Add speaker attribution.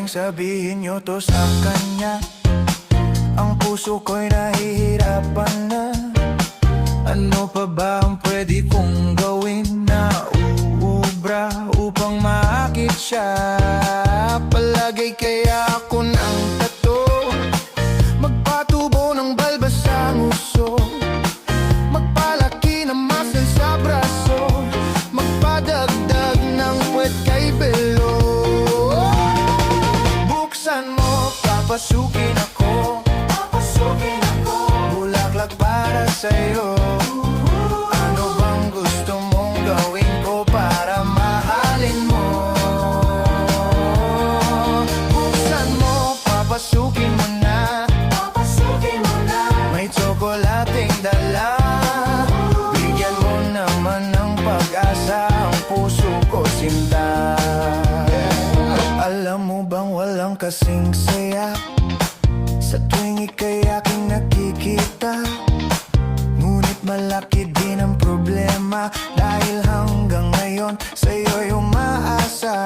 Speaker 1: pwedeng sabihin nyo to sa kanya? Ang puso ko'y nahihirapan na. Ano pa ba ang pwede kong gawin na uubra upang maakit siya? Palagay kaya ako ng tato, magpatubo ng balbas sa nguso, magpalaki ng muscle sa braso, magpadagdag ng puwet kay belo. Buksan mo, papasukin ako, bulaklak para sa'yo. Ano bang gusto mong gawin ko para mahalin mo? Buksan mo, papasukin mo na, may tsokolating dala. Bigyan mo naman ng pag-asa ang puso ko, sinta. Alam mo bang walang kasing saya sa tuwing ika'y aking nakikita? Ngunit malaki din ang problema, dahil hanggang ngayon sa'yo'y umaasa.